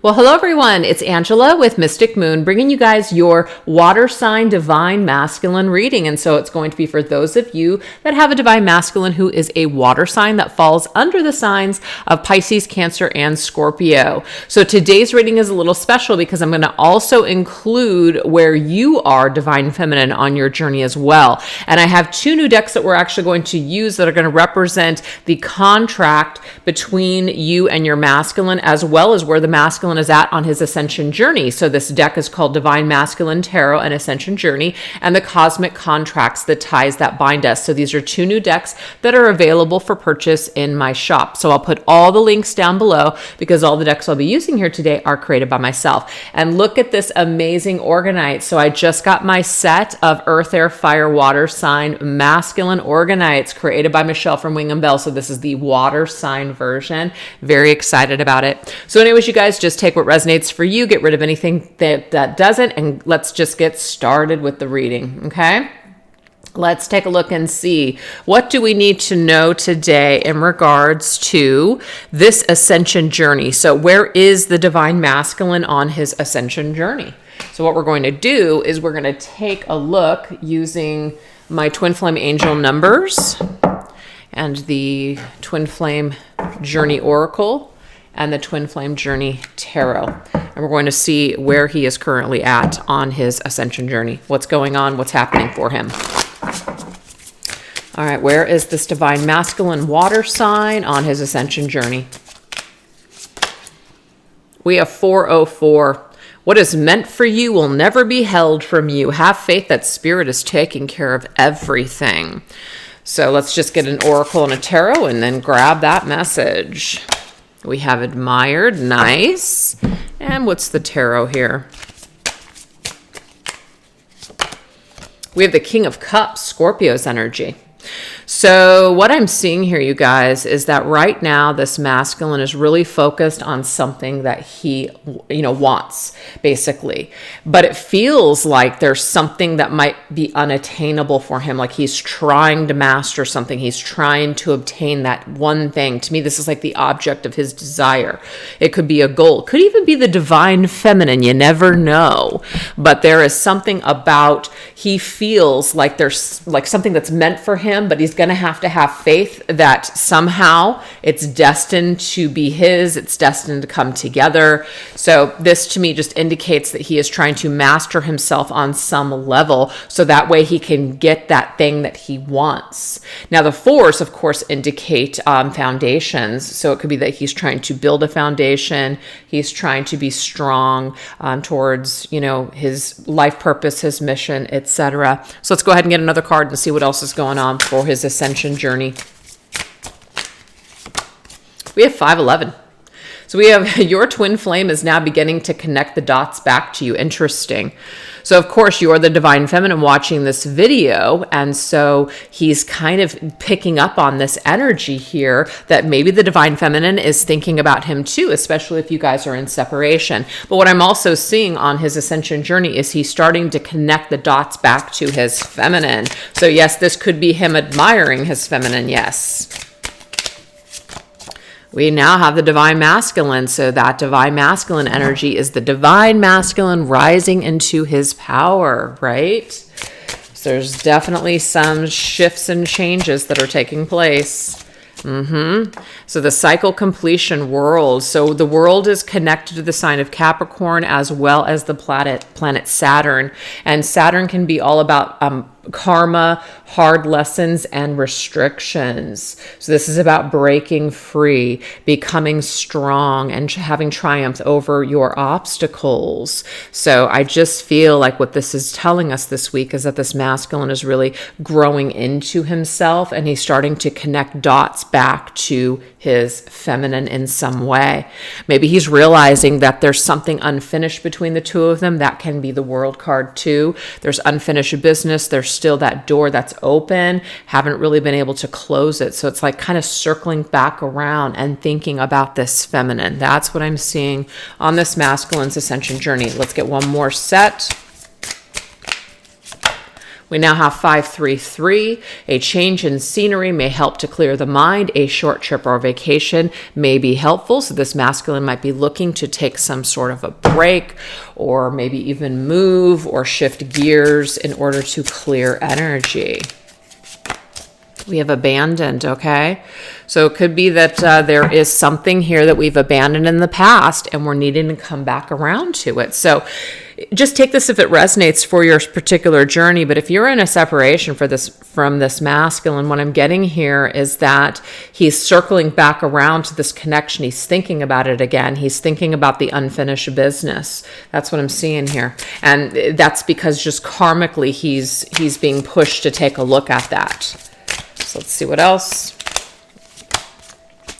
Well, hello everyone. It's Angela with Mystic Moon, bringing you guys your water sign divine masculine reading. And so it's going to be for those of you that have a divine masculine who is a water sign that falls under the signs of Pisces, Cancer, and Scorpio. So today's reading is a little special because I'm going to also include where you are divine feminine on your journey as well. And I have two new decks that we're actually going to use that are going to represent the contract between you and your masculine, as well as where the masculine is at on his ascension journey. So this deck is called Divine Masculine Tarot and Ascension Journey, and the cosmic contracts, the ties that bind us. So these are two new decks that are available for purchase in my shop. So I'll put all the links down below because all the decks I'll be using here today are created by myself. And look at this amazing Organite. So I just got my set of Earth, Air, Fire, Water sign masculine Organites created by Michelle from Wing and Bell. So this is the water sign version. Very excited about it. So anyways, you guys, just take what resonates for you, get rid of anything that doesn't, and let's just get started with the reading, okay? Let's take a look and see, what do we need to know today in regards to this ascension journey? So where is the divine masculine on his ascension journey? So what we're going to do is we're going to take a look using my Twin Flame Angel numbers and the Twin Flame Journey Oracle and the Twin Flame Journey Tarot. And we're going to see where he is currently at on his ascension journey. What's going on? What's happening for him? All right, where is this divine masculine water sign on his ascension journey? We have 404. What is meant for you will never be held from you. Have faith that spirit is taking care of everything. So let's just get an oracle and a tarot and then grab that message. We have admired, nice. And what's the tarot here? We have the King of Cups, Scorpio's energy. So what I'm seeing here, you guys, is that right now this masculine is really focused on something that he, wants, basically. But it feels like there's something that might be unattainable for him, like he's trying to master something. He's trying to obtain that one thing. To me, this is like the object of his desire. It could be a goal. It could even be the divine feminine. You never know. But there is something about, he feels like there's like something that's meant for him, but he's going to have faith that somehow it's destined to be his, it's destined to come together. So this to me just indicates that he is trying to master himself on some level so that way he can get that thing that he wants. Now the fours, of course, indicate foundations. So it could be that he's trying to build a foundation. He's trying to be strong towards, his life purpose, his mission, etc. So let's go ahead and get another card and see what else is going on for his ascension journey. We have 511. So we have your twin flame is now beginning to connect the dots back to you. Interesting. So of course you are the divine feminine watching this video. And so he's kind of picking up on this energy here that maybe the divine feminine is thinking about him too, especially if you guys are in separation. But what I'm also seeing on his ascension journey is he's starting to connect the dots back to his feminine. So yes, this could be him admiring his feminine. Yes. We now have the divine masculine. So that divine masculine energy is the divine masculine rising into his power, right? So there's definitely some shifts and changes that are taking place. So the cycle completion world. So the world is connected to the sign of Capricorn as well as the planet Saturn. And Saturn can be all about karma, hard lessons, and restrictions. So this is about breaking free, becoming strong, and having triumph over your obstacles. So I just feel like what this is telling us this week is that this masculine is really growing into himself, and he's starting to connect dots back to his feminine in some way. Maybe he's realizing that there's something unfinished between the two of them. That can be the world card too. There's unfinished business. There's still that door that's open. Haven't really been able to close it. So it's like kind of circling back around and thinking about this feminine. That's what I'm seeing on this masculine's ascension journey. Let's get one more set. We now have 533. A change in scenery may help to clear the mind. A short trip or vacation may be helpful. So this masculine might be looking to take some sort of a break, or maybe even move or shift gears in order to clear energy. We have abandoned, okay? So it could be that there is something here that we've abandoned in the past and we're needing to come back around to it. So just take this if it resonates for your particular journey. But if you're in a separation from this masculine, what I'm getting here is that he's circling back around to this connection. He's thinking about it again. He's thinking about the unfinished business. That's what I'm seeing here. And that's because just karmically he's being pushed to take a look at that. So let's see what else.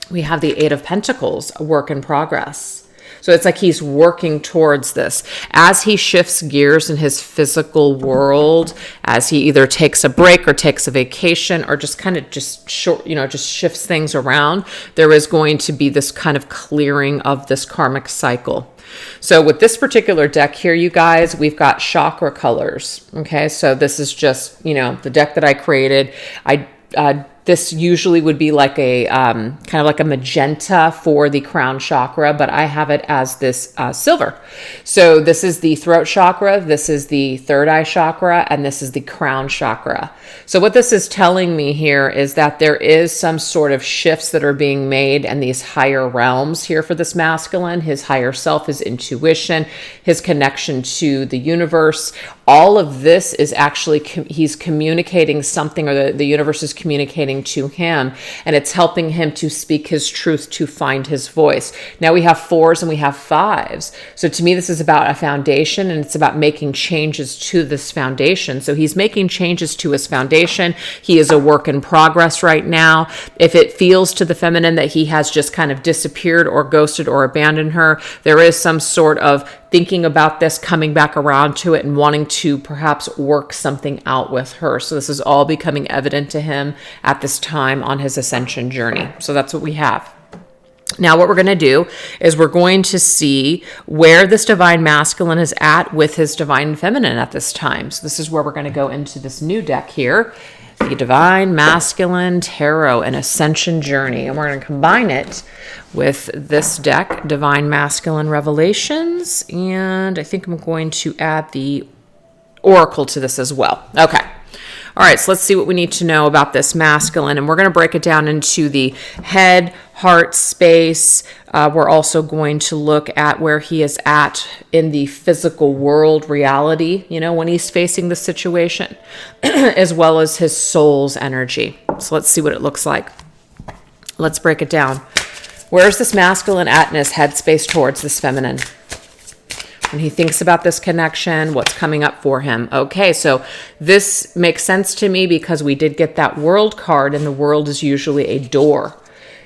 We have the Eight of Pentacles, a work in progress. So it's like he's working towards this. As he shifts gears in his physical world, as he either takes a break or takes a vacation or just kind of just shifts things around, there is going to be this kind of clearing of this karmic cycle. So with this particular deck here, you guys, we've got chakra colors. Okay, so this is just, the deck that I created. This usually would be like a kind of like a magenta for the crown chakra, but I have it as this silver. So this is the throat chakra, this is the third eye chakra, and this is the crown chakra. So what this is telling me here is that there is some sort of shifts that are being made in these higher realms here for this masculine, his higher self, his intuition, his connection to the universe. All of this is actually, he's communicating something, or the universe is communicating to him, and it's helping him to speak his truth, to find his voice. Now we have 4s and we have 5s. So to me, this is about a foundation, and it's about making changes to this foundation. So he's making changes to his foundation. He is a work in progress right now. If it feels to the feminine that he has just kind of disappeared or ghosted or abandoned her, there is some sort of thinking about this, coming back around to it, and wanting to perhaps work something out with her. So this is all becoming evident to him at this time on his ascension journey. So that's what we have. Now what we're going to do is we're going to see where this divine masculine is at with his divine feminine at this time. So this is where we're going to go into this new deck here, the Divine Masculine Tarot and Ascension Journey. And we're going to combine it with this deck, Divine Masculine Revelations. And I think I'm going to add the Oracle to this as well. Okay. All right, so let's see what we need to know about this masculine. And we're going to break it down into the head, heart space. We're also going to look at where he is at in the physical world reality, when he's facing the situation, as well as his soul's energy. So let's see what it looks like. Let's break it down. Where is this masculine at in his headspace towards this feminine? When he thinks about this connection, what's coming up for him? Okay, so this makes sense to me because we did get that world card, and the world is usually a door.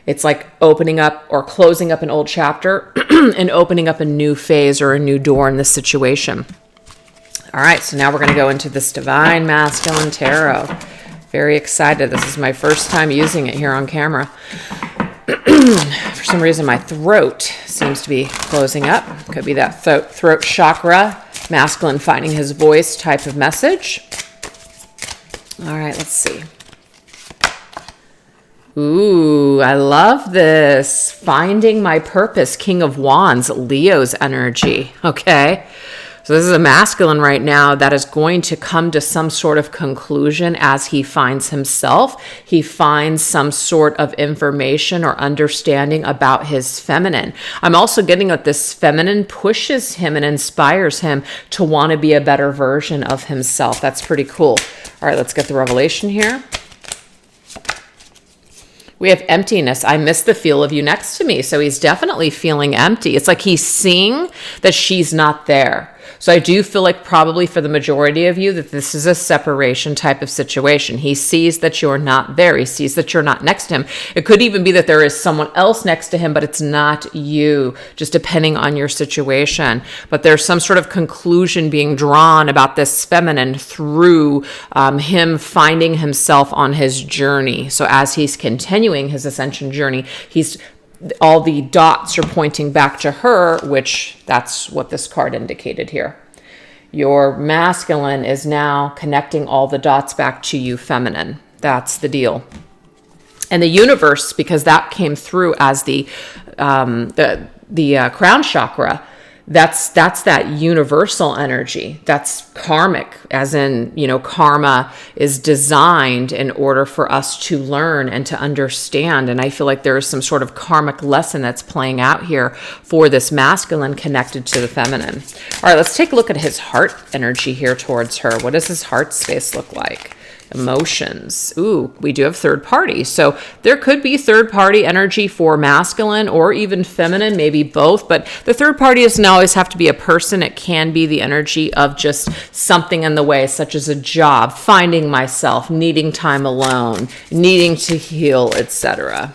It's like opening up or closing up an old chapter and opening up a new phase or a new door in this situation. All right, so now we're going to go into this Divine Masculine Tarot. Very excited. This is my first time using it here on camera. For some reason, my throat seems to be closing up. Could be that throat chakra, masculine finding his voice type of message. All right, let's see. Ooh, I love this. Finding my purpose, King of Wands, Leo's energy. Okay. So this is a masculine right now that is going to come to some sort of conclusion as he finds himself. He finds some sort of information or understanding about his feminine. I'm also getting that this feminine pushes him and inspires him to want to be a better version of himself. That's pretty cool. All right, let's get the revelation here. We have emptiness. I miss the feel of you next to me. So he's definitely feeling empty. It's like he's seeing that she's not there. So I do feel like probably for the majority of you that this is a separation type of situation. He sees that you're not there. He sees that you're not next to him. It could even be that there is someone else next to him, but it's not you, just depending on your situation. But there's some sort of conclusion being drawn about this feminine through him finding himself on his journey. So as he's continuing his ascension journey, all the dots are pointing back to her, which that's what this card indicated here. Your masculine is now connecting all the dots back to you, feminine. That's the deal. And the universe, because that came through as the crown chakra, that's that universal energy. That's karmic, as in, karma is designed in order for us to learn and to understand. And I feel like there is some sort of karmic lesson that's playing out here for this masculine connected to the feminine. All right, let's take a look at his heart energy here towards her. What does his heart space look like? Emotions. Ooh, we do have third party. So there could be third party energy for masculine or even feminine, maybe both. But the third party doesn't always have to be a person. It can be the energy of just something in the way, such as a job, finding myself, needing time alone, needing to heal, etc.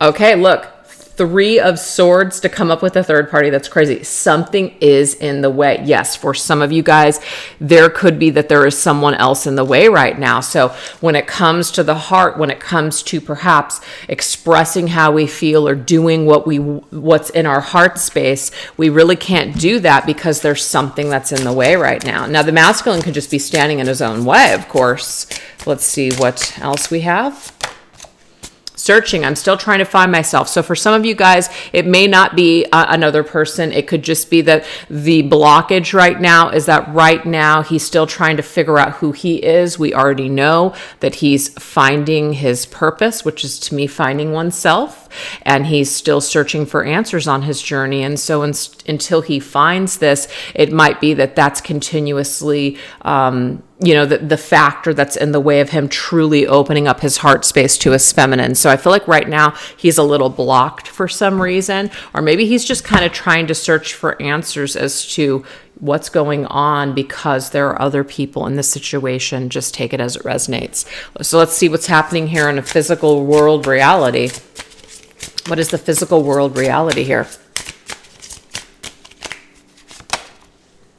Okay, look. 3 of Swords to come up with a third party. That's crazy. Something is in the way. Yes, for some of you guys, there could be that there is someone else in the way right now. So when it comes to the heart, when it comes to perhaps expressing how we feel or doing what's in our heart space, we really can't do that because there's something that's in the way right now. Now, the masculine could just be standing in his own way, of course. Let's see what else we have. Searching. I'm still trying to find myself. So for some of you guys, it may not be another person. It could just be that the blockage right now is that right now he's still trying to figure out who he is. We already know that he's finding his purpose, which is, to me, finding oneself. And he's still searching for answers on his journey. And so until he finds this, it might be that that's continuously the factor that's in the way of him truly opening up his heart space to his feminine. So I feel like right now he's a little blocked for some reason, or maybe he's just kind of trying to search for answers as to what's going on because there are other people in this situation. Just take it as it resonates. So let's see what's happening here in a physical world reality. What is the physical world reality here?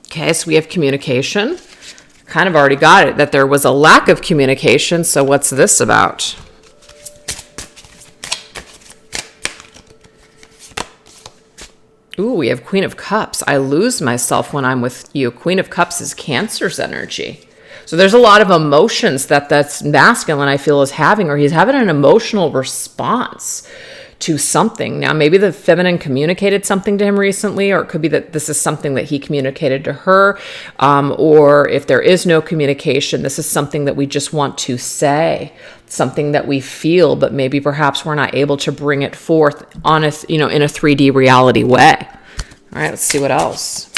Okay, so we have communication. Kind of already got it, that there was a lack of communication. So what's this about? Ooh, we have Queen of Cups. I lose myself when I'm with you. Queen of Cups is Cancer's energy. So there's a lot of emotions that's masculine, I feel, is having, or he's having an emotional response to something. Now, maybe the feminine communicated something to him recently, or it could be that this is something that he communicated to her, or if there is no communication, this is something that we just want to say, something that we feel, but maybe perhaps we're not able to bring it forth on in a 3D reality way. All right, let's see what else.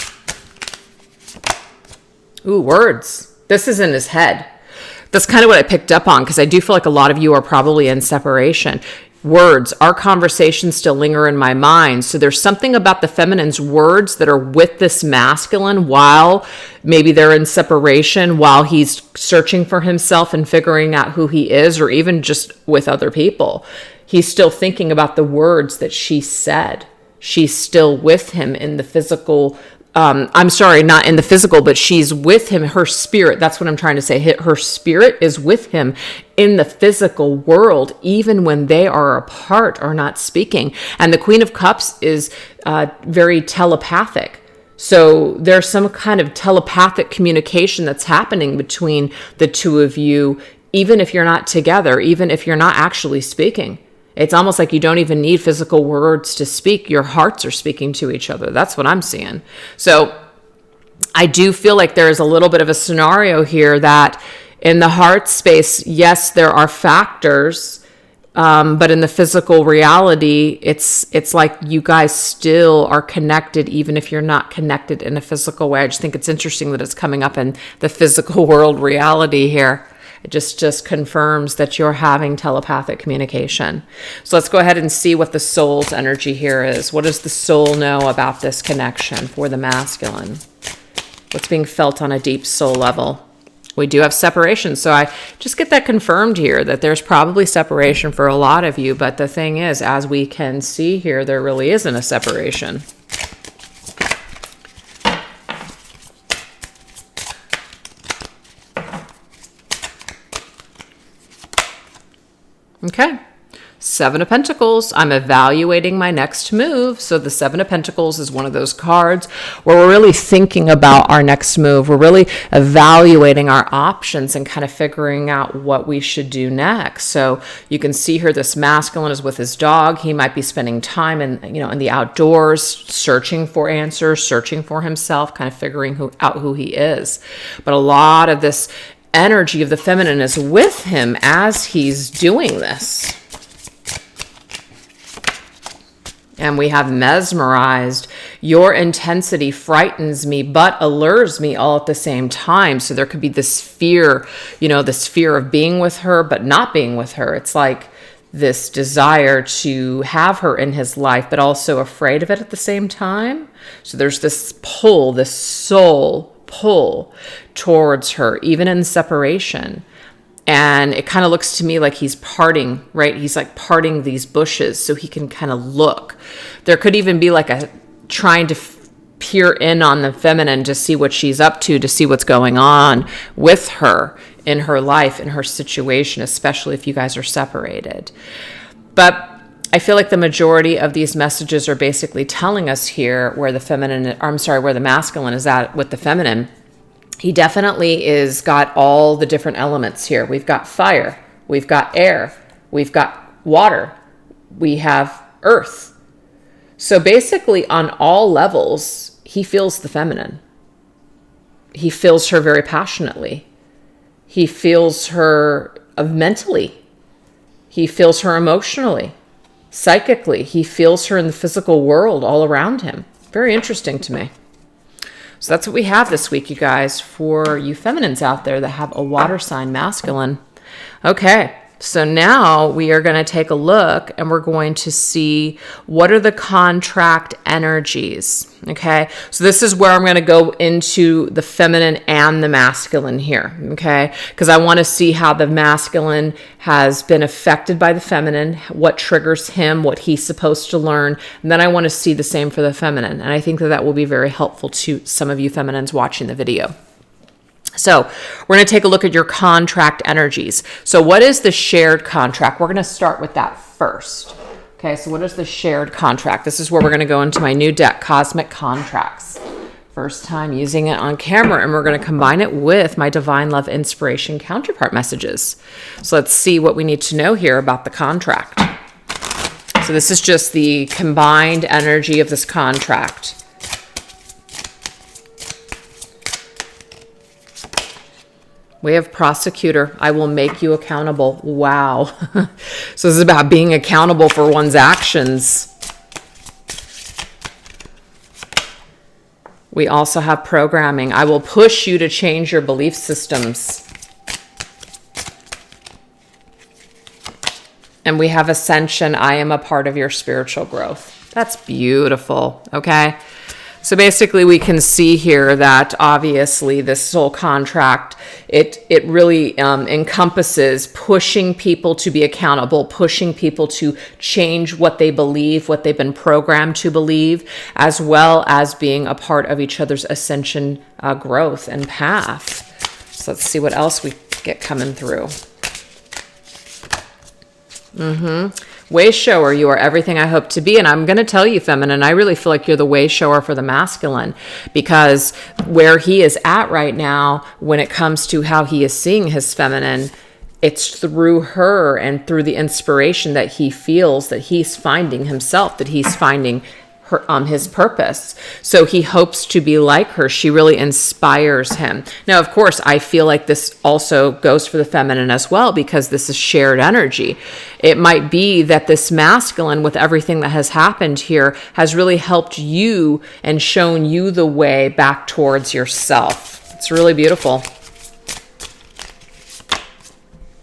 Ooh, words. This is in his head. That's kind of what I picked up on, because I do feel like a lot of you are probably in separation. Words, our conversations still linger in my mind. So there's something about the feminine's words that are with this masculine while maybe they're in separation, while he's searching for himself and figuring out who he is, or even just with other people. He's still thinking about the words that she said. She's still with him in the physical. I'm sorry, not in the physical, but she's with him, her spirit. That's what I'm trying to say. Her spirit is with him in the physical world, even when they are apart or not speaking. And the Queen of Cups is very telepathic. So there's some kind of telepathic communication that's happening between the two of you, even if you're not together, even if you're not actually speaking. It's almost like you don't even need physical words to speak. Your hearts are speaking to each other. That's what I'm seeing. So I do feel like there is a little bit of a scenario here that in the heart space, yes, there are factors, but in the physical reality, it's like you guys still are connected, even if you're not connected in a physical way. I just think it's interesting that it's coming up in the physical world reality here. It just confirms that you're having telepathic communication. So let's go ahead and see what the soul's energy here is. What does the soul know about this connection for the masculine? What's being felt on a deep soul level? We do have separation. So I just get that confirmed here, that there's probably separation for a lot of you. But the thing is, as we can see here, there really isn't a separation. Okay, Seven of Pentacles, I'm evaluating my next move. So the Seven of Pentacles is one of those cards where we're really thinking about our next move. We're really evaluating our options and kind of figuring out what we should do next. So you can see here, this masculine is with his dog. He might be spending time in the outdoors, searching for answers, searching for himself, kind of figuring out who he is. But a lot of this energy of the feminine is with him as he's doing this. And we have mesmerized. Your intensity frightens me, but allures me all at the same time. So there could be this fear, this fear of being with her, but not being with her. It's like this desire to have her in his life, but also afraid of it at the same time. So there's this pull, this soul pull towards her, even in separation. And it kind of looks to me like he's parting, right? He's like parting these bushes so he can kind of look. There could even be like trying to peer in on the feminine to see what she's up to see what's going on with her in her life, in her situation, especially if you guys are separated. But I feel like the majority of these messages are basically telling us here where the masculine is at with the feminine. He definitely is got all the different elements here. We've got fire, we've got air, we've got water, we have earth. So basically on all levels, he feels the feminine. He feels her very passionately. He feels her mentally. He feels her emotionally, psychically. He feels her in the physical world all around him. Very interesting to me. So that's what we have this week, you guys, for you feminines out there that have a water sign masculine. Okay, so now we are going to take a look and we're going to see what are the contract energies. Okay, so this is where I'm going to go into the feminine and the masculine here. Okay, because I want to see how the masculine has been affected by the feminine, what triggers him, what he's supposed to learn. And then I want to see the same for the feminine. And I think that will be very helpful to some of you feminines watching the video. So we're going to take a look at your contract energies. So what is the shared contract? We're going to start with that first. Okay, so what is the shared contract? This is where we're going to go into my new deck, Cosmic Contracts. First time using it on camera, and we're going to combine it with my Divine Love Inspiration Counterpart messages. So let's see what we need to know here about the contract. So this is just the combined energy of this contract. We have prosecutor. I will make you accountable. Wow. So this is about being accountable for one's actions. We also have programming. I will push you to change your belief systems. And we have Ascension. I am a part of your spiritual growth. That's beautiful. Okay. So basically we can see here that obviously this soul contract, it really encompasses pushing people to be accountable, pushing people to change what they believe, what they've been programmed to believe, as well as being a part of each other's ascension growth and path. So let's see what else we get coming through. Way shower, you are everything I hope to be. And I'm going to tell you, feminine, I really feel like you're the way shower for the masculine, because where he is at right now, when it comes to how he is seeing his feminine, it's through her and through the inspiration that he feels that he's finding himself, that he's finding her, his purpose. So he hopes to be like her. She really inspires him. Now, of course, I feel like this also goes for the feminine as well, because this is shared energy. It might be that this masculine, with everything that has happened here, has really helped you and shown you the way back towards yourself. It's really beautiful.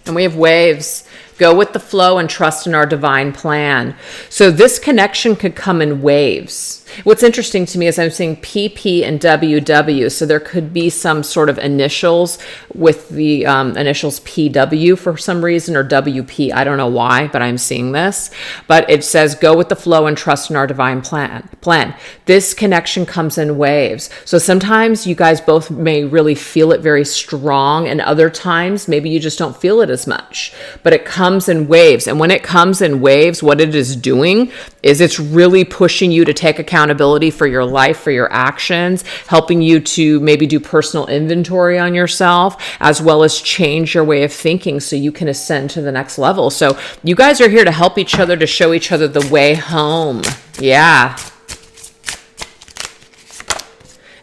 And we have waves. Go with the flow and trust in our divine plan. So this connection could come in waves. What's interesting to me is I'm seeing PP and WW. So there could be some sort of initials with the initials PW for some reason, or WP. I don't know why, but I'm seeing this. But it says go with the flow and trust in our divine plan. This connection comes in waves. So sometimes you guys both may really feel it very strong, and other times maybe you just don't feel it as much. But it comes comes in waves. And when it comes in waves, what it is doing is it's really pushing you to take accountability for your life, for your actions, helping you to maybe do personal inventory on yourself, as well as change your way of thinking so you can ascend to the next level. So you guys are here to help each other, to show each other the way home. Yeah.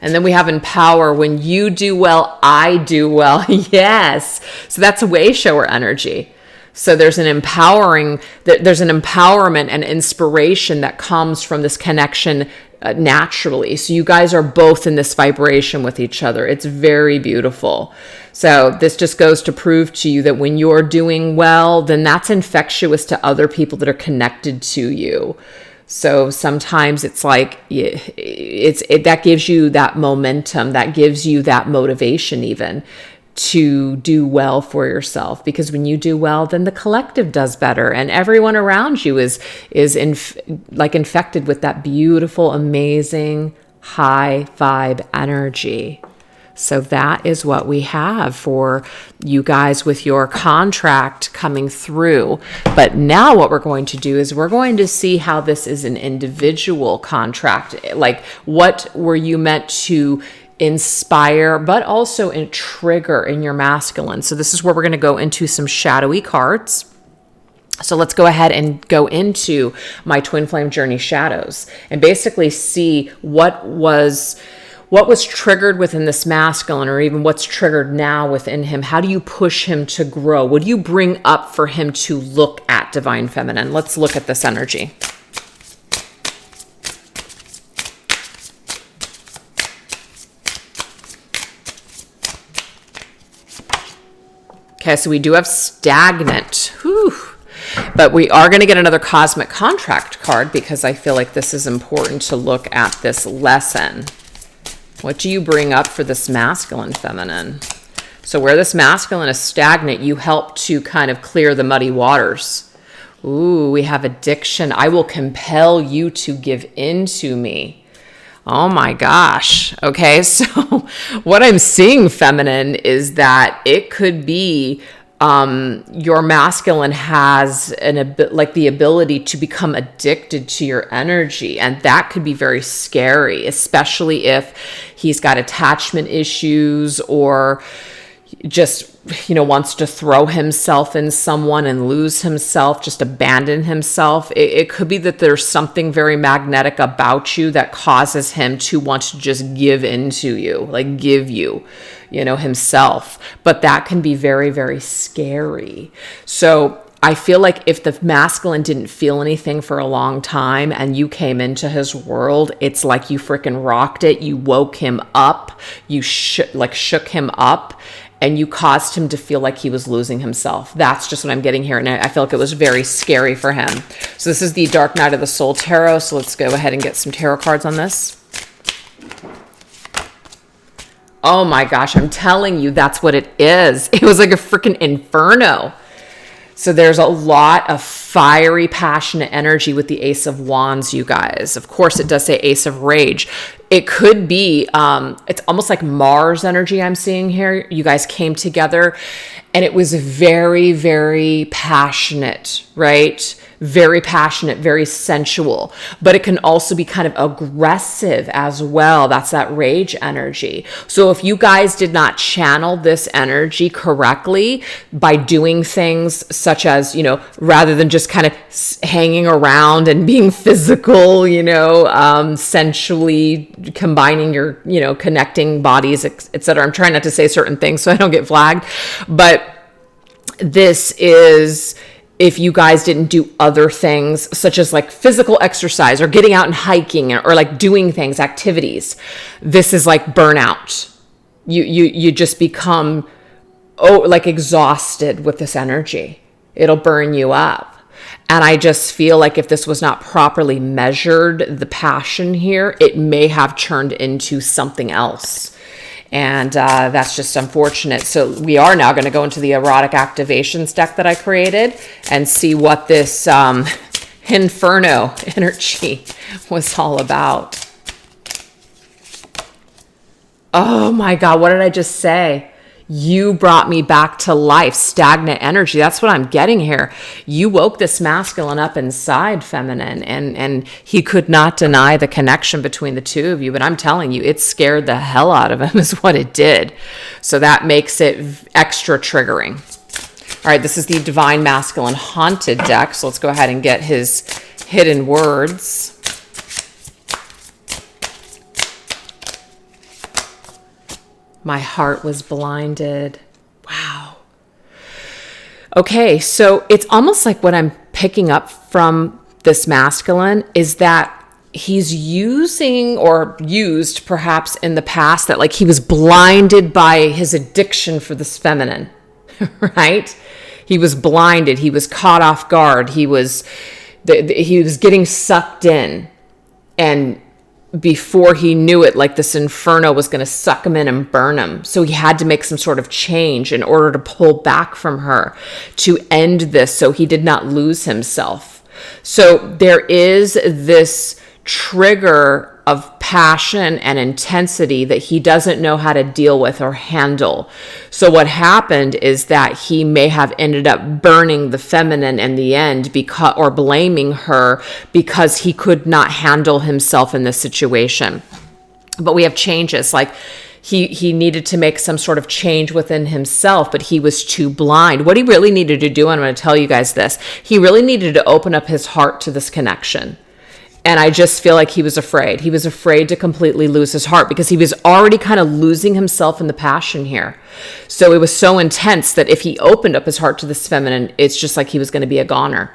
And then we have empower. When you do well, I do well. Yes. So that's a way shower energy. So there's an empowerment and inspiration that comes from this connection naturally. So you guys are both in this vibration with each other. It's very beautiful. So this just goes to prove to you that when you're doing well, then that's infectious to other people that are connected to you. So sometimes it's like, that gives you that momentum, that gives you that motivation even to do well for yourself. Because when you do well, then the collective does better, and everyone around you is infected with that beautiful, amazing, high vibe energy. So that is what we have for you guys with your contract coming through. But now what we're going to do is we're going to see how this is an individual contract. Like, what were you meant to inspire, but also trigger in your masculine? So this is where we're going to go into some shadowy cards. So let's go ahead and go into my twin flame journey shadows and basically see what was triggered within this masculine, or even what's triggered now within him. How do you push him to grow? What do you bring up for him to look at, divine feminine? Let's look at this energy. Okay, so we do have stagnant. Whew. But we are going to get another cosmic contract card because I feel like this is important to look at this lesson. What do you bring up for this masculine feminine? So where this masculine is stagnant, you help to kind of clear the muddy waters. Ooh, we have addiction. I will compel you to give in to me. Oh my gosh. Okay, so what I'm seeing, feminine, is that it could be your masculine has the ability to become addicted to your energy. And that could be very scary, especially if he's got attachment issues, or just, wants to throw himself in someone and lose himself, just abandon himself. It could be that there's something very magnetic about you that causes him to want to just give into you, like give you, himself. But that can be very, very scary. So I feel like if the masculine didn't feel anything for a long time and you came into his world, it's like you freaking rocked it. You woke him up. You shook him up. And you caused him to feel like he was losing himself. That's just what I'm getting here. And I feel like it was very scary for him. So this is the Dark Night of the Soul Tarot. So let's go ahead and get some tarot cards on this. Oh my gosh, I'm telling you, that's what it is. It was like a freaking inferno. So there's a lot of fiery, passionate energy with the Ace of Wands, you guys. Of course, it does say Ace of Rage. It could be, it's almost like Mars energy I'm seeing here. You guys came together and it was very, very passionate, right? Very passionate, very sensual, but it can also be kind of aggressive as well. That's that rage energy. So if you guys did not channel this energy correctly by doing things such as, rather than just kind of hanging around and being physical, sensually combining your, connecting bodies, etc. I'm trying not to say certain things so I don't get flagged, but this is, if you guys didn't do other things such as like physical exercise or getting out and hiking or like doing things, activities, this is like burnout. You just become exhausted with this energy. It'll burn you up. And I just feel like if this was not properly measured, the passion here, it may have turned into something else. And that's just unfortunate. So we are now going to go into the Erotic Activations deck that I created and see what this Inferno energy was all about. Oh my God, what did I just say? You brought me back to life, stagnant energy. That's what I'm getting here. You woke this masculine up inside, feminine, and he could not deny the connection between the two of you. But I'm telling you, it scared the hell out of him is what it did. So that makes it extra triggering. All right, this is the Divine Masculine Haunted deck. So let's go ahead and get his hidden words. My heart was blinded. Wow. Okay, so it's almost like what I'm picking up from this masculine is that he's using or used perhaps in the past that like he was blinded by his addiction for this feminine, right? He was blinded. He was caught off guard. He was getting sucked in, and before he knew it, like this inferno was going to suck him in and burn him. So he had to make some sort of change in order to pull back from her to end this so he did not lose himself. So there is this trigger of passion and intensity that he doesn't know how to deal with or handle. So what happened is that he may have ended up burning the feminine in the end because, or blaming her because he could not handle himself in this situation. But we have changes, like he needed to make some sort of change within himself, but he was too blind. What he really needed to do, and I'm going to tell you guys this, he really needed to open up his heart to this connection. And I just feel like he was afraid. He was afraid to completely lose his heart because he was already kind of losing himself in the passion here. So it was so intense that if he opened up his heart to this feminine, it's just like he was going to be a goner.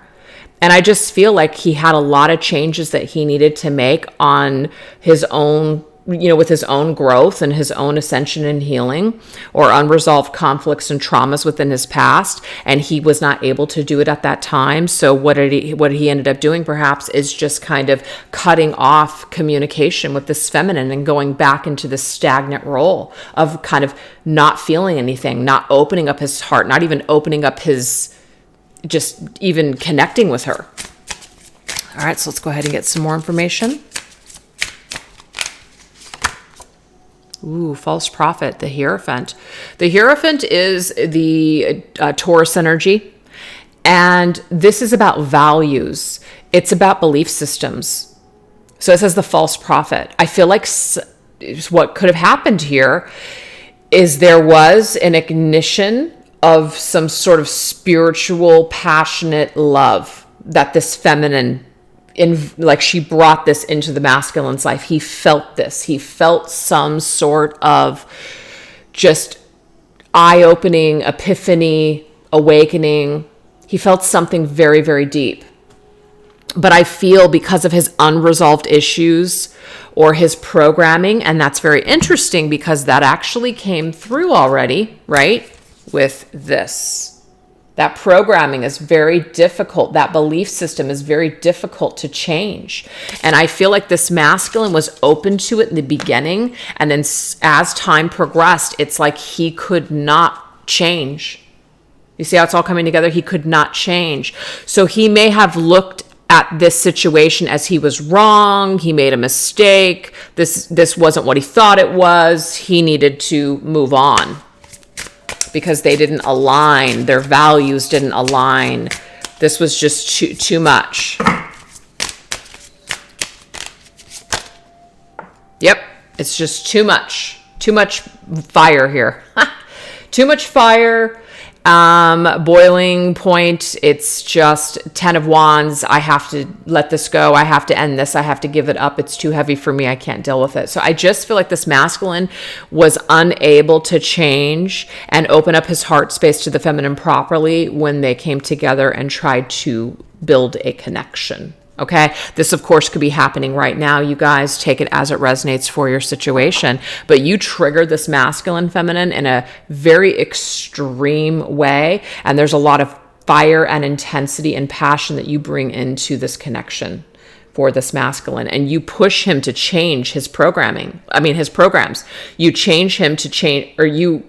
And I just feel like he had a lot of changes that he needed to make on his own, with his own growth and his own ascension and healing, or unresolved conflicts and traumas within his past. And he was not able to do it at that time. So what he ended up doing perhaps is just kind of cutting off communication with this feminine and going back into this stagnant role of kind of not feeling anything, not opening up his heart, not even opening up just even connecting with her. All right, so let's go ahead and get some more information. Ooh, false prophet, the Hierophant. The Hierophant is the Taurus energy, and this is about values. It's about belief systems. So it says the false prophet. I feel like what could have happened here is there was an ignition of some sort of spiritual, passionate love that this feminine she brought this into the masculine's life. He felt this. He felt some sort of just eye-opening, epiphany, awakening. He felt something very, very deep. But I feel because of his unresolved issues or his programming, and that's very interesting because that actually came through already, right? With this. That programming is very difficult. That belief system is very difficult to change. And I feel like this masculine was open to it in the beginning. And then as time progressed, it's like he could not change. You see how it's all coming together? He could not change. So he may have looked at this situation as he was wrong. He made a mistake. This wasn't what he thought it was. He needed to move on, because they didn't align, their values didn't align. This was just too much. Yep, it's just too much. Too much fire here. Too much fire. Boiling point, it's just 10 of Wands. I have to let this go. I have to end this. I have to give it up. It's too heavy for me. I can't deal with it. So I just feel like this masculine was unable to change and open up his heart space to the feminine properly when they came together and tried to build a connection. Okay, this of course could be happening right now. You guys take it as it resonates for your situation, but you trigger this masculine feminine in a very extreme way, and there's a lot of fire and intensity and passion that you bring into this connection for this masculine, and you push him to change his his programs. You change him to change, or you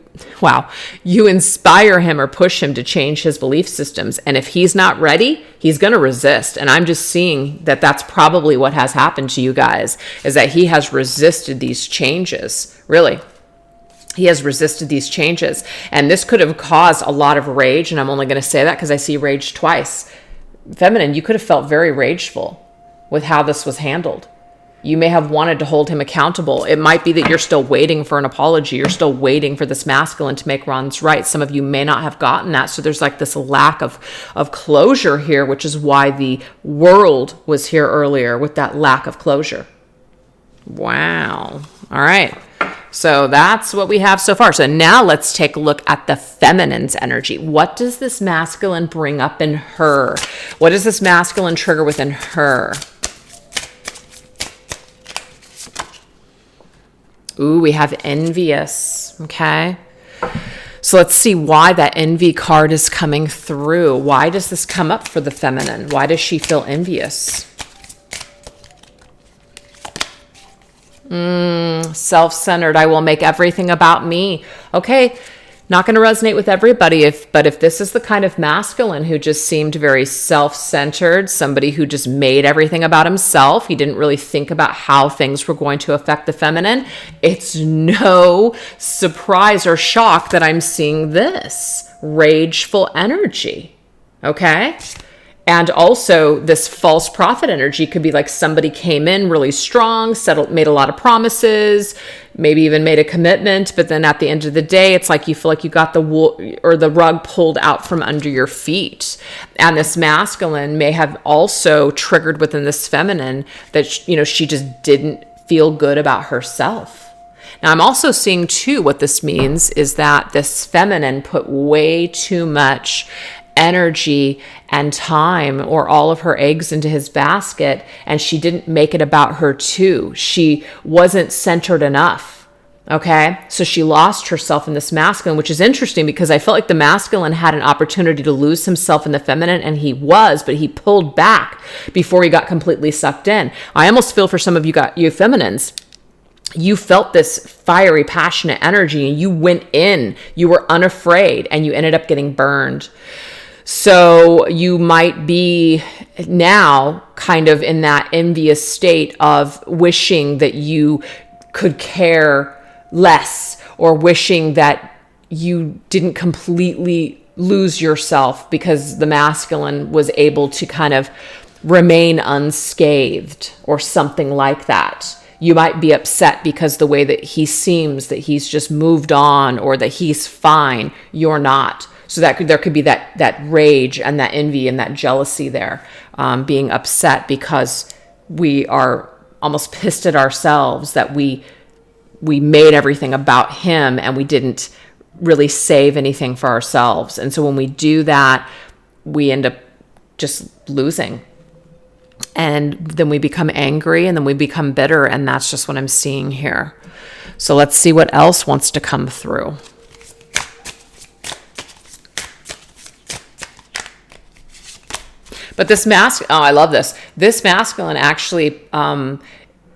inspire him or push him to change his belief systems. And if he's not ready, he's going to resist. And I'm just seeing that that's probably what has happened to you guys, is that he has resisted these changes, really. He has resisted these changes. And this could have caused a lot of rage. And I'm only going to say that because I see rage twice. Feminine, you could have felt very rageful with how this was handled. You may have wanted to hold him accountable. It might be that you're still waiting for an apology. You're still waiting for this masculine to make wrongs right. Some of you may not have gotten that. So there's like this lack of closure here, which is why the World was here earlier with that lack of closure. Wow. All right. So that's what we have so far. So now let's take a look at the feminine's energy. What does this masculine bring up in her? What does this masculine trigger within her? Ooh, we have envious, okay? So let's see why that envy card is coming through. Why does this come up for the feminine? Why does she feel envious? Self-centered. I will make everything about me. Okay, not going to resonate with everybody, but if this is the kind of masculine who just seemed very self-centered, somebody who just made everything about himself, he didn't really think about how things were going to affect the feminine, it's no surprise or shock that I'm seeing this rageful energy, okay? And also this false prophet energy could be like somebody came in really strong, made a lot of promises, maybe even made a commitment, but then at the end of the day, it's like you feel like you got the wool or the rug pulled out from under your feet. And this masculine may have also triggered within this feminine that, she just didn't feel good about herself. Now, I'm also seeing too, what this means is that this feminine put way too much energy and time or all of her eggs into his basket, and she didn't make it about her too. She wasn't centered enough. Okay, so she lost herself in this masculine, which is interesting because I felt like the masculine had an opportunity to lose himself in the feminine, and he was, but he pulled back before he got completely sucked in. I almost feel for some of you feminines. You felt this fiery, passionate energy and you went in, you were unafraid, and you ended up getting burned. So you might be now kind of in that envious state of wishing that you could care less, or wishing that you didn't completely lose yourself because the masculine was able to kind of remain unscathed or something like that. You might be upset because the way that he seems that he's just moved on or that he's fine, you're not. So there could be that rage and that envy and that jealousy there, being upset because we are almost pissed at ourselves that we made everything about him and we didn't really save anything for ourselves. And so when we do that, we end up just losing. And then we become angry and then we become bitter. And that's just what I'm seeing here. So let's see what else wants to come through. But this I love this. This masculine actually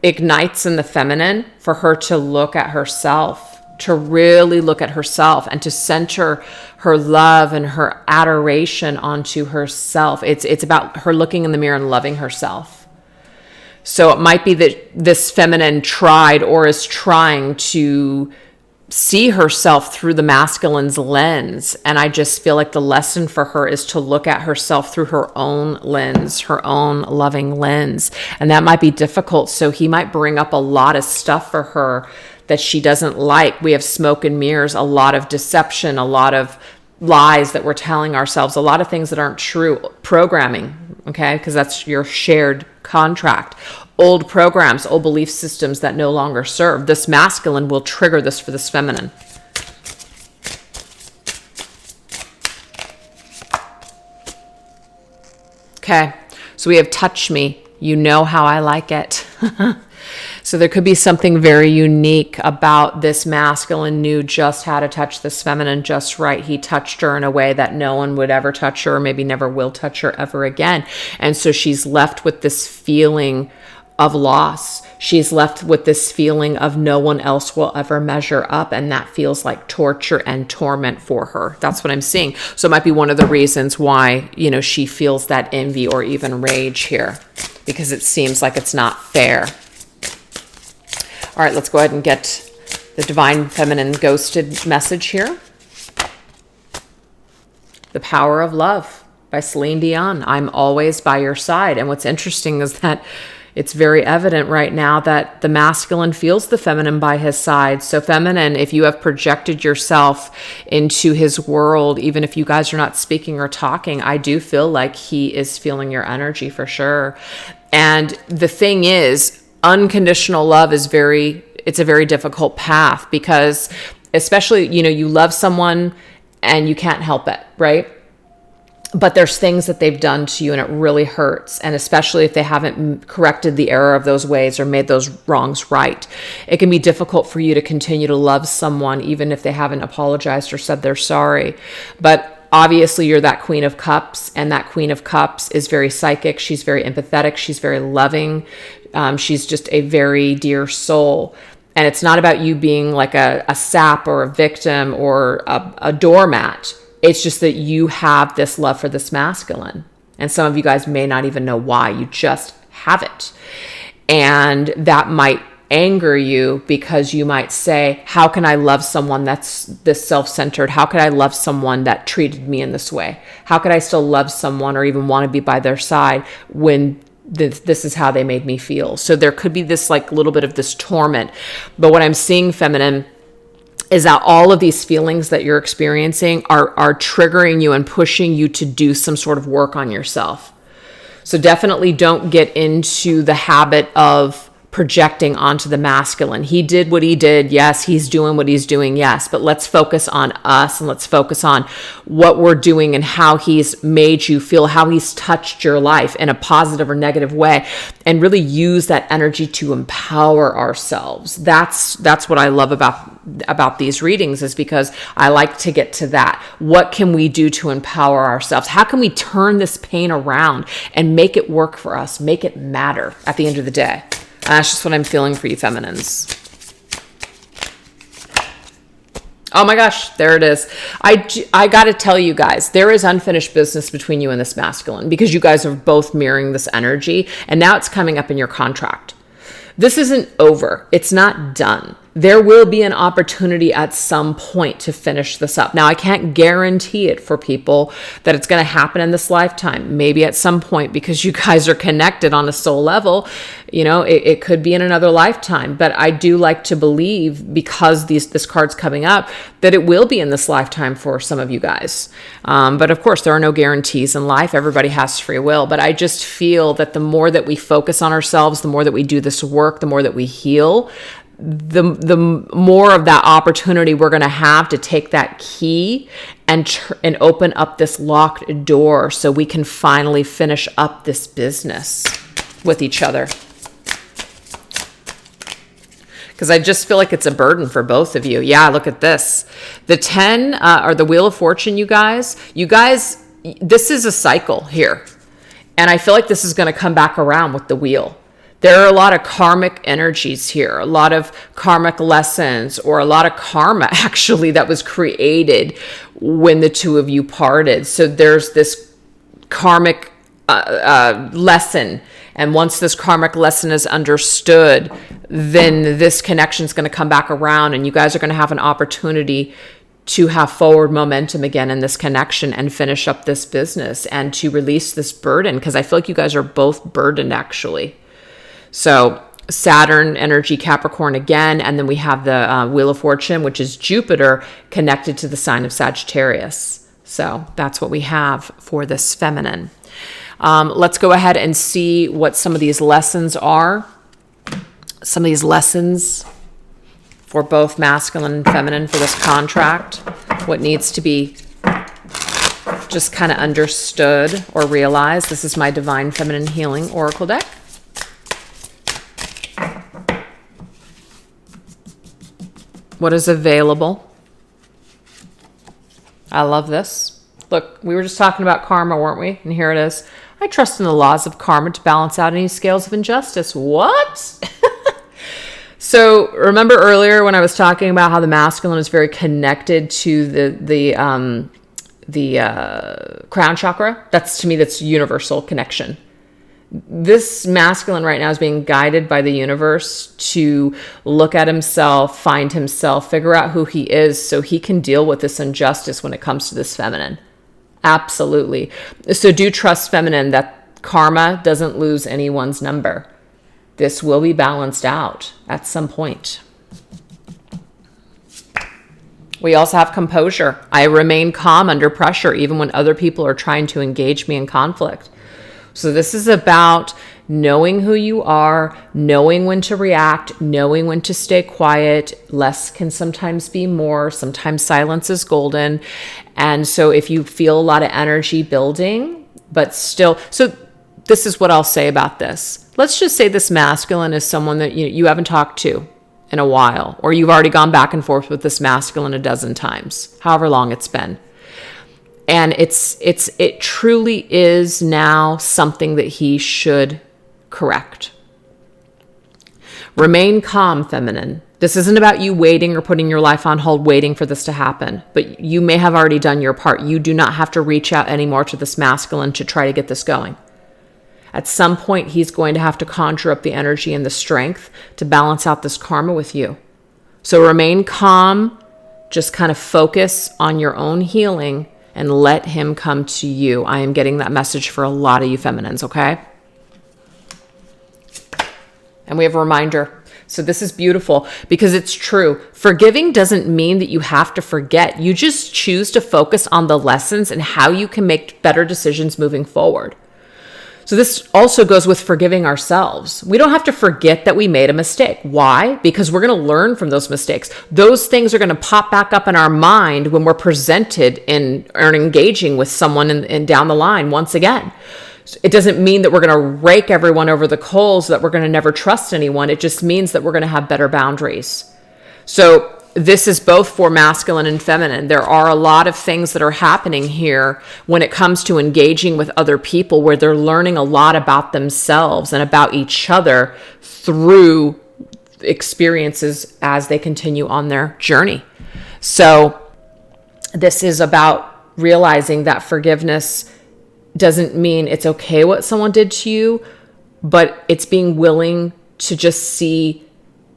ignites in the feminine for her to look at herself, to really look at herself and to center her love and her adoration onto herself. It's about her looking in the mirror and loving herself. So it might be that this feminine tried or is trying to see herself through the masculine's lens. And I just feel like the lesson for her is to look at herself through her own lens, her own loving lens. And that might be difficult. So he might bring up a lot of stuff for her that she doesn't like. We have smoke and mirrors, a lot of deception, a lot of lies that we're telling ourselves, a lot of things that aren't true. Programming, okay? Because that's your shared contract. Old programs, old belief systems that no longer serve. This masculine will trigger this for this feminine. Okay, so we have touch me. You know how I like it. So there could be something very unique about this masculine knew just how to touch this feminine just right. He touched her in a way that no one would ever touch her, or maybe never will touch her ever again. And so she's left with this feeling of loss. She's left with this feeling of no one else will ever measure up, and that feels like torture and torment for her. That's what I'm seeing. So it might be one of the reasons why, she feels that envy or even rage here, because it seems like it's not fair. All right, let's go ahead and get The Divine Feminine ghosted message here. The Power of Love by Celine Dion. I'm always by your side. And what's interesting is that it's very evident right now that the masculine feels the feminine by his side. So feminine, if you have projected yourself into his world, even if you guys are not speaking or talking, I do feel like he is feeling your energy for sure. And the thing is, unconditional love is it's a very difficult path, because especially, you love someone and you can't help it, right? But there's things that they've done to you and it really hurts. And especially if they haven't corrected the error of those ways or made those wrongs right, it can be difficult for you to continue to love someone, even if they haven't apologized or said they're sorry. But obviously you're that Queen of Cups, and that Queen of Cups is very psychic. She's very empathetic. She's very loving. She's just a very dear soul. And it's not about you being like a sap or a victim or a doormat. It's just that you have this love for this masculine. And some of you guys may not even know why. You just have it. And that might anger you, because you might say, how can I love someone that's this self-centered? How could I love someone that treated me in this way? How could I still love someone or even want to be by their side when this is how they made me feel? So there could be this like little bit of this torment. But what I'm seeing, feminine, is that all of these feelings that you're experiencing are triggering you and pushing you to do some sort of work on yourself. So definitely don't get into the habit of projecting onto the masculine. He did what he did. Yes, he's doing what he's doing. Yes, but let's focus on us, and let's focus on what we're doing and how he's made you feel, how he's touched your life in a positive or negative way, and really use that energy to empower ourselves. That's what I love about these readings, is because I like to get to that. What can we do to empower ourselves? How can we turn this pain around and make it work for us, make it matter at the end of the day? That's just what I'm feeling for you, feminines. Oh my gosh, there it is. I got to tell you guys, there is unfinished business between you and this masculine, because you guys are both mirroring this energy, and now it's coming up in your contract. This isn't over. It's not done. There will be an opportunity at some point to finish this up. Now, I can't guarantee it for people that it's going to happen in this lifetime. Maybe at some point, because you guys are connected on a soul level, it could be in another lifetime. But I do like to believe, because this card's coming up, that it will be in this lifetime for some of you guys. But of course, there are no guarantees in life. Everybody has free will. But I just feel that the more that we focus on ourselves, the more that we do this work, the more that we heal, the more of that opportunity we're going to have to take that key and open up this locked door, so we can finally finish up this business with each other. Because I just feel like it's a burden for both of you. Yeah, look at this. The 10 or the Wheel of Fortune, you guys, this is a cycle here. And I feel like this is going to come back around with the wheel. There are a lot of karmic energies here, a lot of karmic lessons, or a lot of karma actually that was created when the two of you parted. So there's this karmic lesson. And once this karmic lesson is understood, then this connection is going to come back around, and you guys are going to have an opportunity to have forward momentum again in this connection and finish up this business and to release this burden, because I feel like you guys are both burdened actually. So Saturn energy, Capricorn again, and then we have the Wheel of Fortune, which is Jupiter connected to the sign of Sagittarius. So that's what we have for this feminine. Let's go ahead and see what some of these lessons are. Some of these lessons for both masculine and feminine for this contract. What needs to be just kind of understood or realized. This is my Divine Feminine Healing Oracle deck. What is available? I love this. Look, we were just talking about karma, weren't we? And here it is. I trust in the laws of karma to balance out any scales of injustice. What? So remember earlier when I was talking about how the masculine is very connected to the crown chakra? To me, that's universal connection. this masculine right now is being guided by the universe to look at himself, find himself, figure out who he is so he can deal with this injustice when it comes to this feminine. Absolutely. So do trust feminine that karma doesn't lose anyone's number. This will be balanced out at some point. We also have composure. I remain calm under pressure, even when other people are trying to engage me in conflict. So this is about knowing who you are, knowing when to react, knowing when to stay quiet. Less can sometimes be more. Sometimes silence is golden. And so if you feel a lot of energy building, but still, so this is what I'll say about this. Let's just say this masculine is someone that you haven't talked to in a while, or you've already gone back and forth with this masculine a dozen times, however long it's been. And it truly is now something that he should correct. Remain calm, feminine. This isn't about you waiting or putting your life on hold, waiting for this to happen. But you may have already done your part. You do not have to reach out anymore to this masculine to try to get this going. At some point, he's going to have to conjure up the energy and the strength to balance out this karma with you. So remain calm. Just kind of focus on your own healing and let him come to you. I am getting that message for a lot of you feminines, okay? And we have a reminder. So this is beautiful because it's true. Forgiving doesn't mean that you have to forget. You just choose to focus on the lessons and how you can make better decisions moving forward. So this also goes with forgiving ourselves. We don't have to forget that we made a mistake. Why? Because we're going to learn from those mistakes. Those things are going to pop back up in our mind when we're presented in or engaging with someone in down the line once again. It doesn't mean that we're going to rake everyone over the coals, that we're going to never trust anyone. It just means that we're going to have better boundaries. So this is both for masculine and feminine. There are a lot of things that are happening here when it comes to engaging with other people where they're learning a lot about themselves and about each other through experiences as they continue on their journey. So this is about realizing that forgiveness doesn't mean it's okay what someone did to you, but it's being willing to just see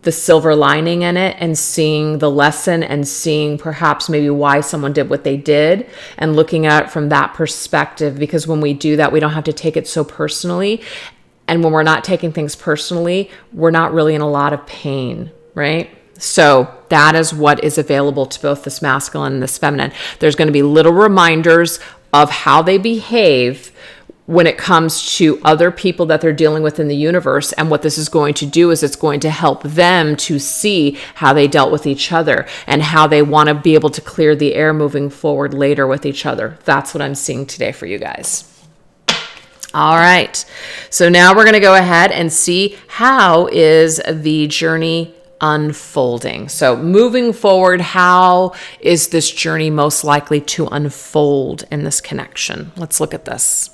the silver lining in it and seeing the lesson and seeing perhaps maybe why someone did what they did and looking at it from that perspective. Because when we do that, we don't have to take it so personally. And when we're not taking things personally, we're not really in a lot of pain, right? So that is what is available to both this masculine and this feminine. There's going to be little reminders of how they behave when it comes to other people that they're dealing with in the universe. And what this is going to do is it's going to help them to see how they dealt with each other and how they want to be able to clear the air moving forward later with each other. That's what I'm seeing today for you guys. All right. So now we're going to go ahead and see how is the journey unfolding. So moving forward, how is this journey most likely to unfold in this connection? Let's look at this.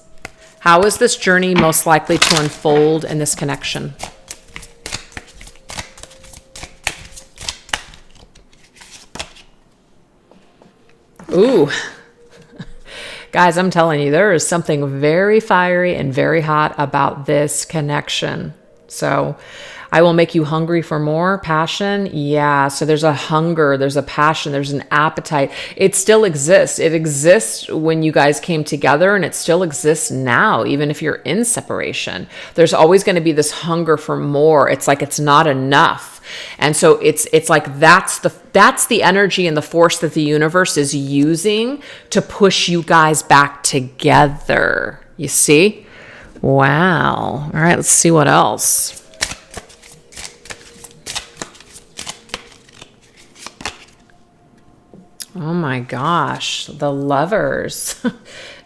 How is this journey most likely to unfold in this connection? Ooh. Guys, I'm telling you, there is something very fiery and very hot about this connection. So I will make you hungry for more passion. Yeah. So there's a hunger, there's a passion, there's an appetite. It still exists. It exists when you guys came together, and it still exists now, even if you're in separation. There's always going to be this hunger for more. It's like it's not enough. And so it's like that's the energy and the force that the universe is using to push you guys back together. You see? Wow. All right, let's see what else. Oh my gosh, the Lovers.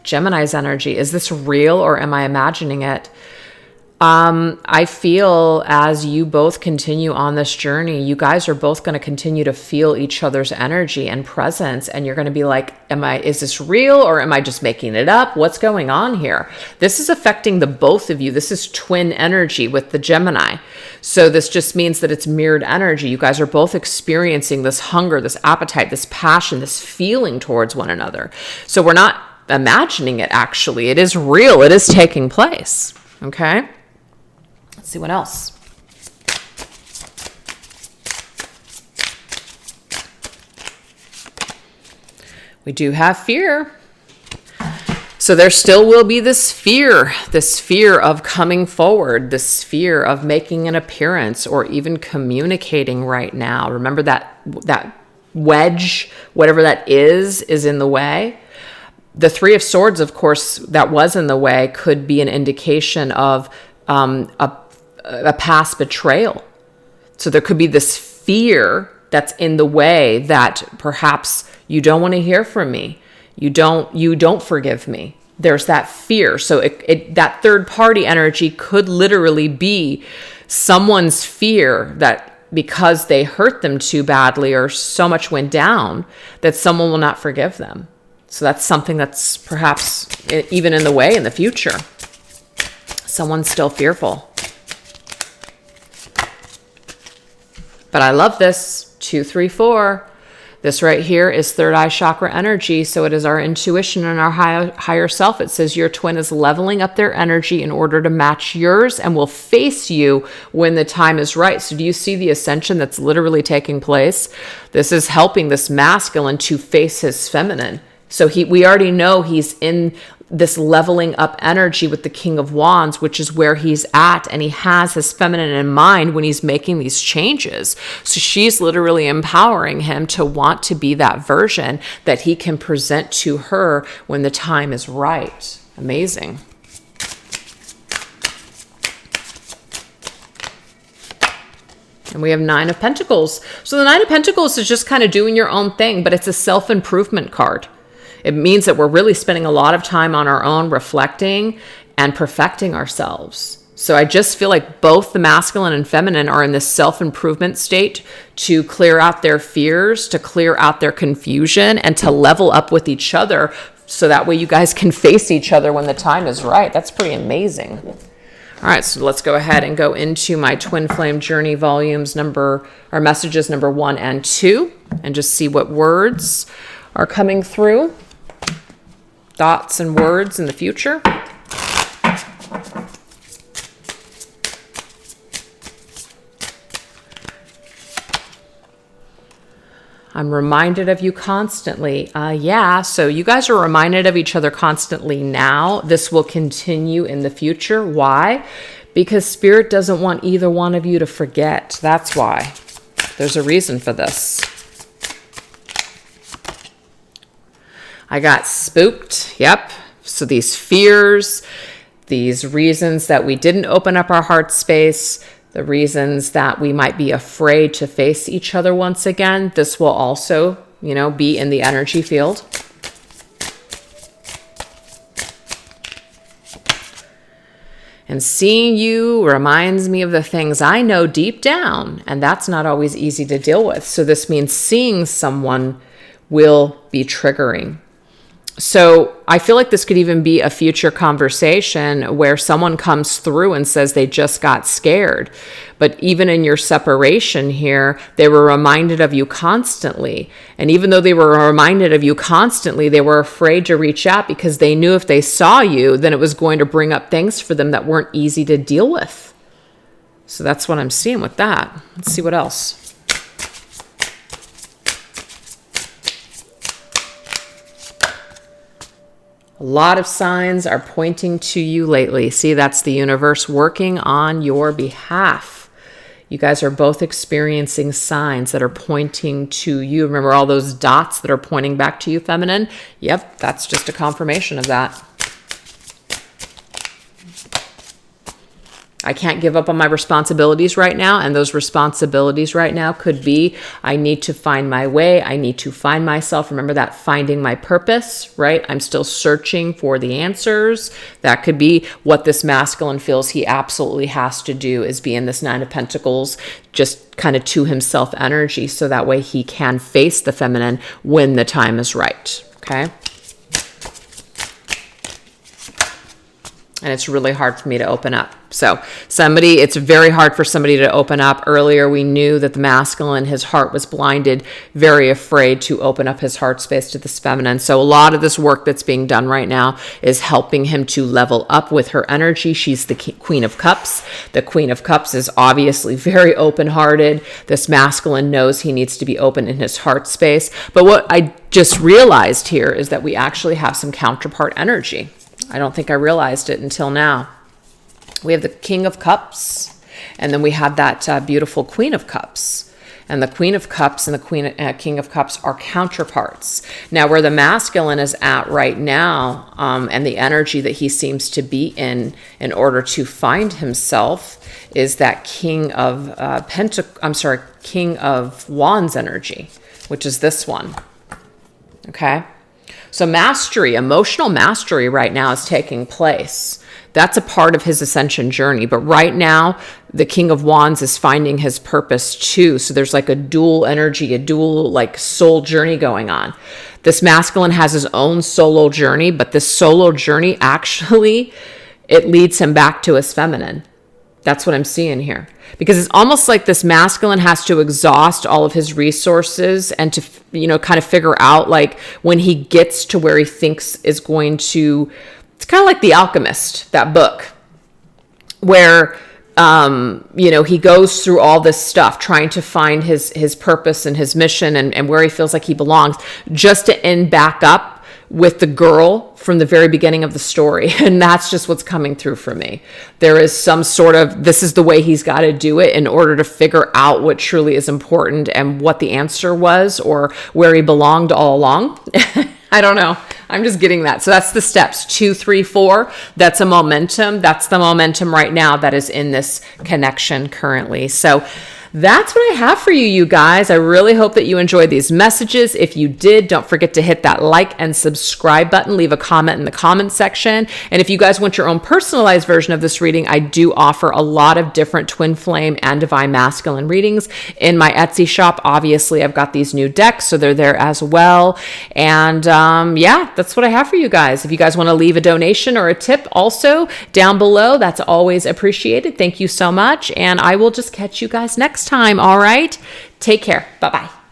Gemini's energy. Is this real or am I imagining it? I feel as you both continue on this journey, you guys are both going to continue to feel each other's energy and presence. And you're going to be like, is this real or am I just making it up? What's going on here? This is affecting the both of you. This is twin energy with the Gemini. So this just means that it's mirrored energy. You guys are both experiencing this hunger, this appetite, this passion, this feeling towards one another. So we're not imagining it, actually. It is real. It is taking place. Okay. Let's see what else. We do have fear. So there still will be this fear of coming forward, this fear of making an appearance or even communicating right now. Remember that wedge, whatever that is in the way. The Three of Swords, of course, that was in the way could be an indication of a past betrayal. So there could be this fear that's in the way that perhaps you don't want to hear from me. You don't forgive me. There's that fear. So that third party energy could literally be someone's fear that because they hurt them too badly or so much went down that someone will not forgive them. So that's something that's perhaps even in the way in the future. Someone's still fearful. But I love this. 2, 3, 4. This right here is third eye chakra energy. So it is our intuition and our higher self. It says your twin is leveling up their energy in order to match yours and will face you when the time is right. So do you see the ascension that's literally taking place? This is helping this masculine to face his feminine. So we already know he's in this leveling up energy with the King of Wands, which is where he's at, and he has his feminine in mind when he's making these changes. So she's literally empowering him to want to be that version that he can present to her when the time is right. Amazing. And we have 9 of Pentacles. So the 9 of Pentacles is just kind of doing your own thing, but it's a self-improvement card. It means that we're really spending a lot of time on our own, reflecting and perfecting ourselves. So I just feel like both the masculine and feminine are in this self-improvement state to clear out their fears, to clear out their confusion, and to level up with each other so that way you guys can face each other when the time is right. That's pretty amazing. All right, so let's go ahead and go into my Twin Flame Journey volumes messages number 1 and 2, and just see what words are coming through. Thoughts and words in the future. I'm reminded of you constantly. So you guys are reminded of each other constantly now. This will continue in the future. Why? Because Spirit doesn't want either one of you to forget. That's why. There's a reason for this. I got spooked. Yep. So these fears, these reasons that we didn't open up our heart space, the reasons that we might be afraid to face each other once again, this will also, be in the energy field. And seeing you reminds me of the things I know deep down, and that's not always easy to deal with. So this means seeing someone will be triggering. So I feel like this could even be a future conversation where someone comes through and says they just got scared. But even in your separation here, they were reminded of you constantly. And even though they were reminded of you constantly, they were afraid to reach out because they knew if they saw you, then it was going to bring up things for them that weren't easy to deal with. So that's what I'm seeing with that. Let's see what else. A lot of signs are pointing to you lately. See, that's the universe working on your behalf. You guys are both experiencing signs that are pointing to you. Remember all those dots that are pointing back to you, feminine? Yep, that's just a confirmation of that. I can't give up on my responsibilities right now. And those responsibilities right now could be, I need to find my way. I need to find myself. Remember that finding my purpose, right? I'm still searching for the answers. That could be what this masculine feels he absolutely has to do, is be in this 9 of Pentacles, just kind of to himself energy. So that way he can face the feminine when the time is right. Okay. and it's really hard for me to open up. So it's very hard for somebody to open up. Earlier, we knew that the masculine, his heart was blinded, very afraid to open up his heart space to this feminine. So a lot of this work that's being done right now is helping him to level up with her energy. She's the Queen of Cups. The Queen of Cups is obviously very open-hearted. This masculine knows he needs to be open in his heart space. But what I just realized here is that we actually have some counterpart energy. I don't think I realized it until now. We have the King of Cups, and then we have that beautiful Queen of Cups. And the Queen of Cups and the King of Cups are counterparts. Now, where the masculine is at right now, and the energy that he seems to be in order to find himself, is that King of King of Wands energy, which is this one. Okay. So mastery, emotional mastery right now is taking place. That's a part of his ascension journey. But right now, the King of Wands is finding his purpose too. So there's like a dual energy, a dual like soul journey going on. This masculine has his own solo journey, but this solo journey actually, it leads him back to his feminine. That's what I'm seeing here. Because it's almost like this masculine has to exhaust all of his resources and to, kind of figure out like when he gets to where he thinks is going to, it's kind of like The Alchemist, that book, where, he goes through all this stuff trying to find his purpose and his mission and where he feels like he belongs, just to end back up with the girl from the very beginning of the story. And that's just what's coming through for me. There is some sort of, this is the way he's got to do it in order to figure out what truly is important and what the answer was or where he belonged all along. I don't know. I'm just getting that. So that's the steps 2, 3, 4. That's a momentum. That's the momentum right now that is in this connection currently. So that's what I have for you, you guys. I really hope that you enjoyed these messages. If you did, don't forget to hit that like and subscribe button. Leave a comment in the comment section. And if you guys want your own personalized version of this reading, I do offer a lot of different twin flame and divine masculine readings in my Etsy shop. Obviously, I've got these new decks, so they're there as well. And that's what I have for you guys. If you guys want to leave a donation or a tip also down below, that's always appreciated. Thank you so much. And I will just catch you guys next time. All right. Take care. Bye-bye.